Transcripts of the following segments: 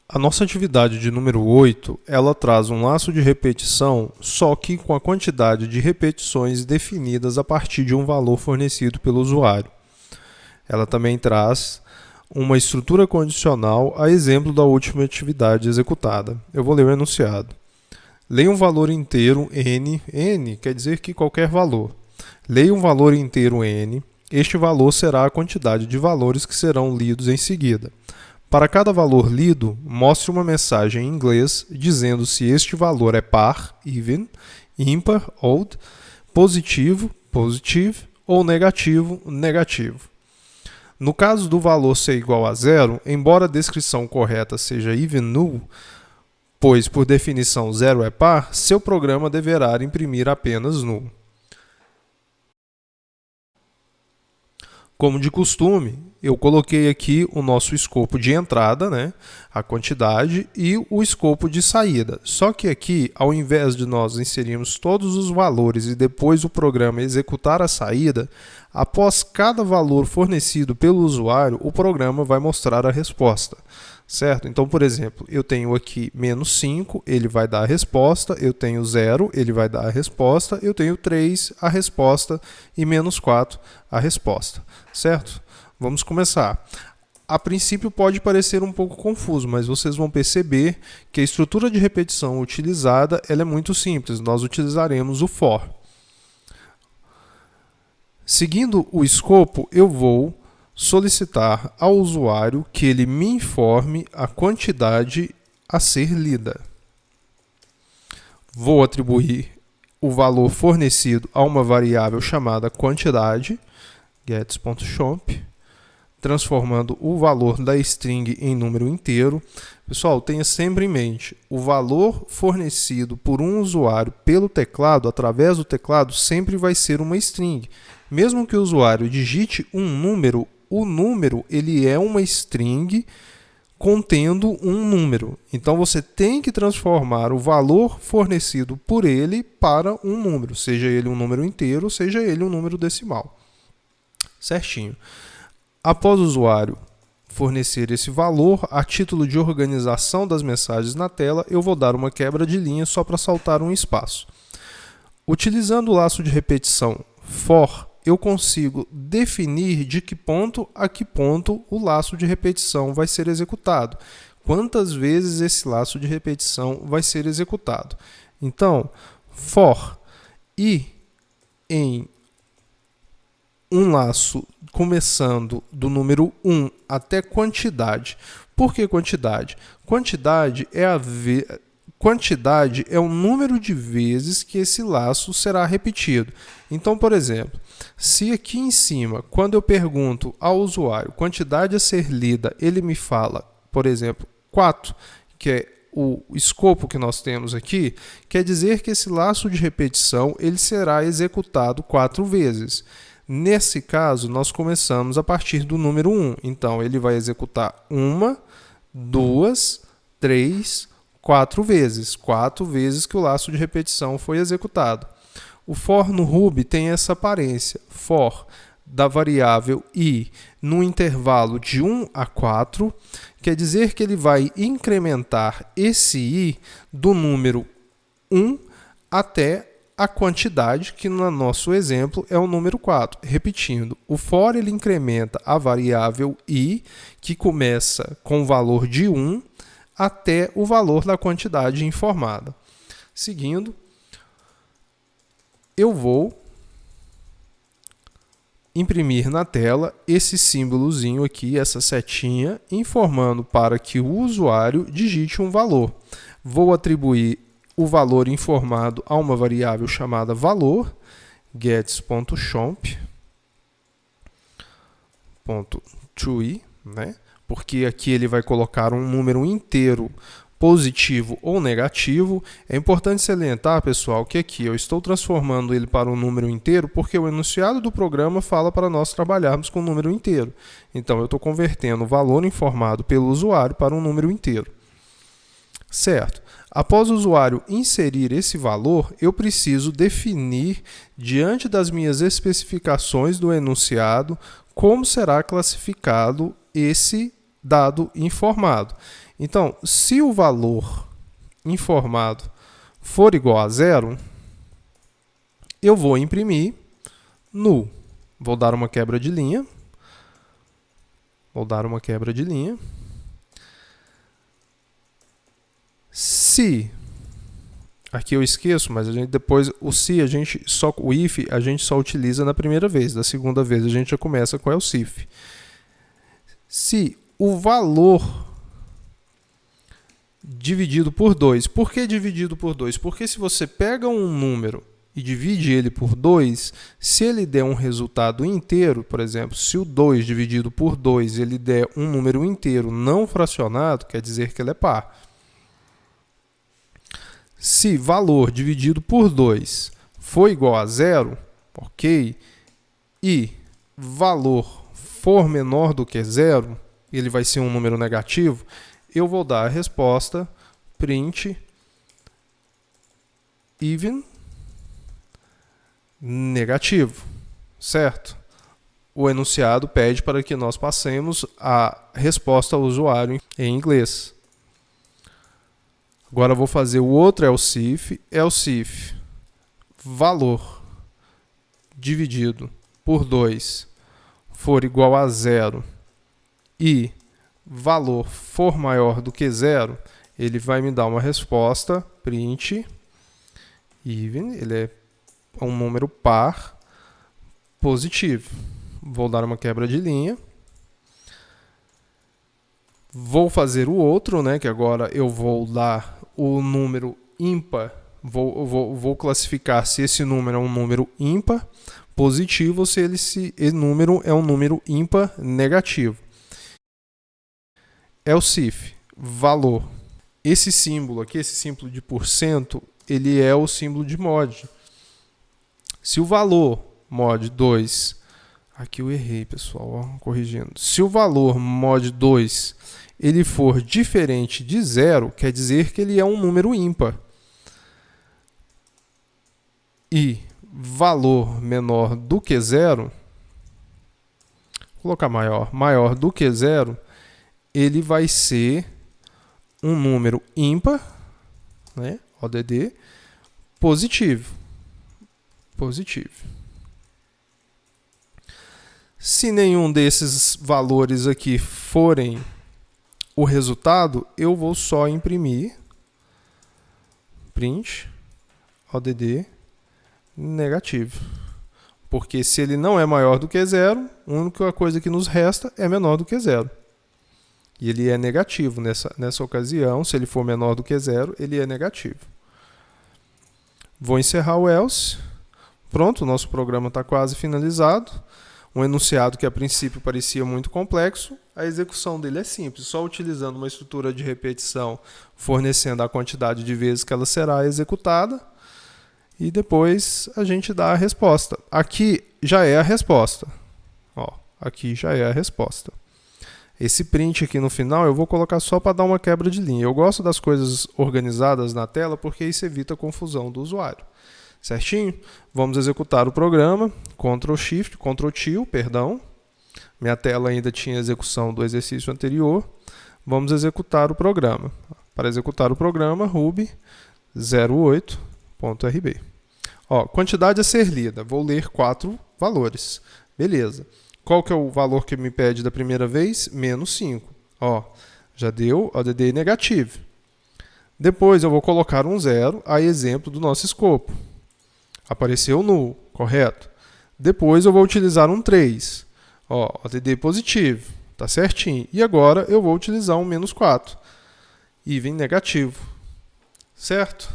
A nossa atividade de número 8, ela traz um laço de repetição, só que com a quantidade de repetições definidas a partir de um valor fornecido pelo usuário. Ela também traz uma estrutura condicional a exemplo da última atividade executada. Eu vou ler o enunciado. Leia um valor inteiro n quer dizer que qualquer valor. Leia um valor inteiro n, este valor será a quantidade de valores que serão lidos em seguida. Para cada valor lido, mostre uma mensagem em inglês dizendo se este valor é par, even, ímpar, odd, positivo, positive ou negativo, negativo. No caso do valor ser igual a zero, embora a descrição correta seja even null, pois por definição zero é par, seu programa deverá imprimir apenas null. Como de costume, eu coloquei aqui o nosso escopo de entrada, a quantidade, e o escopo de saída. Só que aqui, ao invés de nós inserirmos todos os valores e depois o programa executar a saída, após cada valor fornecido pelo usuário, o programa vai mostrar a resposta. Certo? Então, por exemplo, eu tenho aqui menos 5, ele vai dar a resposta, eu tenho 0, ele vai dar a resposta, eu tenho 3, a resposta, e menos 4, a resposta. Certo? Vamos começar. A princípio pode parecer um pouco confuso, mas vocês vão perceber que a estrutura de repetição utilizada ela é muito simples. Nós utilizaremos o for. Seguindo o escopo, eu vou solicitar ao usuário que ele me informe a quantidade a ser lida. Vou atribuir o valor fornecido a uma variável chamada quantidade, gets.chomp, transformando o valor da string em número inteiro. Pessoal, tenha sempre em mente, o valor fornecido por um usuário pelo teclado, através do teclado, sempre vai ser uma string. Mesmo que o usuário digite um número, o número ele é uma string contendo um número. Então, você tem que transformar o valor fornecido por ele para um número, seja ele um número inteiro, seja ele um número decimal. Certinho. Após o usuário fornecer esse valor, a título de organização das mensagens na tela, eu vou dar uma quebra de linha só para saltar um espaço. Utilizando o laço de repetição for, eu consigo definir de que ponto a que ponto o laço de repetição vai ser executado. Quantas vezes esse laço de repetição vai ser executado. Então, for e em um laço começando do número 1 até quantidade. Por que quantidade? Quantidade é o número de vezes que esse laço será repetido. Então, por exemplo, se aqui em cima, quando eu pergunto ao usuário quantidade a ser lida, ele me fala, por exemplo, 4, que é o escopo que nós temos aqui, quer dizer que esse laço de repetição ele será executado 4 vezes. Nesse caso, nós começamos a partir do número 1. Então, ele vai executar 1, 2, 3, 4 vezes. 4 vezes que o laço de repetição foi executado. O for no Ruby tem essa aparência. For da variável i no intervalo de 1 a 4, quer dizer que ele vai incrementar esse i do número 1 até a quantidade, que no nosso exemplo é o número 4. Repetindo, o for ele incrementa a variável i, que começa com o valor de 1 até o valor da quantidade informada. Seguindo, eu vou imprimir na tela esse símbolozinho aqui, essa setinha, informando para que o usuário digite um valor. Vou atribuir o valor informado a uma variável chamada valor, gets.chomp.true, porque aqui ele vai colocar um número inteiro positivo ou negativo. É importante salientar, pessoal, que aqui eu estou transformando ele para um número inteiro porque o enunciado do programa fala para nós trabalharmos com um número inteiro. Então, eu estou convertendo o valor informado pelo usuário para um número inteiro. Certo. Após o usuário inserir esse valor, eu preciso definir, diante das minhas especificações do enunciado, como será classificado esse dado informado. Então, se o valor informado for igual a 0, eu vou imprimir null. Vou dar uma quebra de linha. Se, aqui eu esqueço, mas depois o se o if a gente só utiliza na primeira vez. Da segunda vez a gente já começa com o else if. Se o valor dividido por 2. Por que dividido por 2? Porque se você pega um número e divide ele por 2, se ele der um resultado inteiro, por exemplo, se o 2 dividido por 2 ele der um número inteiro não fracionado, quer dizer que ele é par. Se valor dividido por 2 for igual a 0, ok, e valor for menor do que 0, ele vai ser um número negativo, eu vou dar a resposta print even negativo, certo? O enunciado pede para que nós passemos a resposta ao usuário em inglês. Agora eu vou fazer o outro else if valor dividido por 2 for igual a 0 e valor for maior do que 0, ele vai me dar uma resposta print even, ele é um número par positivo. Vou dar uma quebra de linha. Vou fazer o outro, né, que agora eu vou dar o número ímpar, vou classificar se esse número é um número ímpar positivo ou se esse número é um número ímpar negativo. Else if valor. Esse símbolo aqui, esse símbolo de %, ele é o símbolo de mod. Se o valor mod 2, aqui eu errei, pessoal, ó, corrigindo. Se o valor mod 2 ele for diferente de 0, quer dizer que ele é um número ímpar. E valor menor do que 0, vou colocar maior do que 0, ele vai ser um número ímpar, né, ODD, positivo. Se nenhum desses valores aqui forem o resultado, eu vou só imprimir print ODD negativo. Porque se ele não é maior do que 0, a única coisa que nos resta é menor do que 0. E ele é negativo nessa ocasião. Se ele for menor do que 0, ele é negativo. Vou encerrar o else. Pronto, o nosso programa está quase finalizado. Um enunciado que a princípio parecia muito complexo, a execução dele é simples, só utilizando uma estrutura de repetição, fornecendo a quantidade de vezes que ela será executada, e depois a gente dá a resposta. Aqui já é a resposta. Ó, aqui já é a resposta. Esse print aqui no final eu vou colocar só para dar uma quebra de linha. Eu gosto das coisas organizadas na tela porque isso evita a confusão do usuário. Certinho? Vamos executar o programa. Ctrl+T, perdão. Minha tela ainda tinha execução do exercício anterior. Vamos executar o programa. Para executar o programa, ruby 08.rb. Ó, quantidade a ser lida. Vou ler 4 valores. Beleza. Qual que é o valor que me pede da primeira vez? -5. Ó, já deu ODD negativo. Depois eu vou colocar um 0 a exemplo do nosso escopo. Apareceu null, correto? Depois eu vou utilizar um 3. Ó, ODD positivo, tá certinho. E agora eu vou utilizar um -4. Even negativo, certo?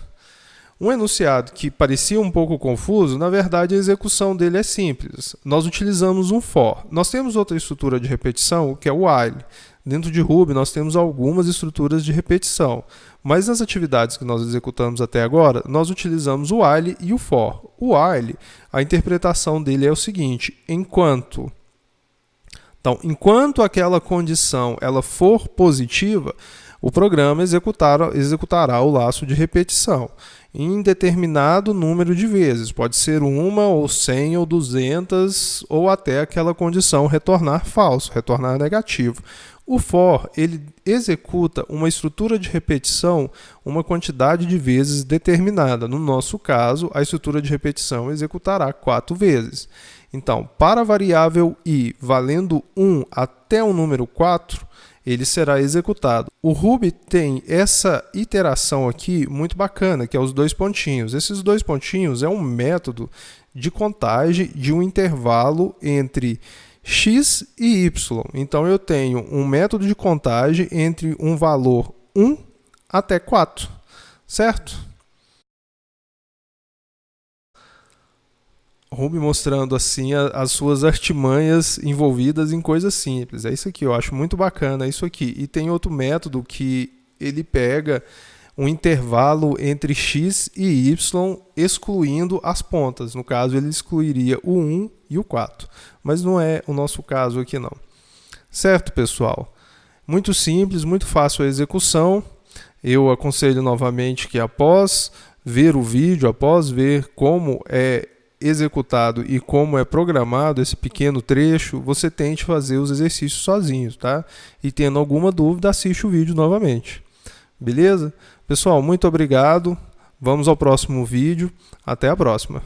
Um enunciado que parecia um pouco confuso, na verdade a execução dele é simples. Nós utilizamos um for. Nós temos outra estrutura de repetição, que é o while. Dentro de Ruby nós temos algumas estruturas de repetição. Mas nas atividades que nós executamos até agora, nós utilizamos o while e o for. O while, a interpretação dele é o seguinte: enquanto aquela condição ela for positiva, o programa executará o laço de repetição em determinado número de vezes. Pode ser 1, ou 100, ou 200, ou até aquela condição retornar falso, retornar negativo. O for, ele executa uma estrutura de repetição uma quantidade de vezes determinada. No nosso caso, a estrutura de repetição executará 4 vezes. Então, para a variável i valendo 1 até o número 4, ele será executado. O Ruby tem essa iteração aqui muito bacana, que é os 2 pontinhos. Esses 2 pontinhos é um método de contagem de um intervalo entre x e y. Então, eu tenho um método de contagem entre um valor 1 até 4, certo? Ruby mostrando assim as suas artimanhas envolvidas em coisas simples. É isso aqui, eu acho muito bacana, é isso aqui. E tem outro método que ele pega um intervalo entre x e y, excluindo as pontas. No caso, ele excluiria o 1 e o 4. Mas não é o nosso caso aqui, não. Certo, pessoal? Muito simples, muito fácil a execução. Eu aconselho novamente que após ver o vídeo, após ver como é executado e como é programado esse pequeno trecho, você tente fazer os exercícios sozinhos, tá? E tendo alguma dúvida, assiste o vídeo novamente. Beleza? Pessoal, muito obrigado. Vamos ao próximo vídeo. Até a próxima.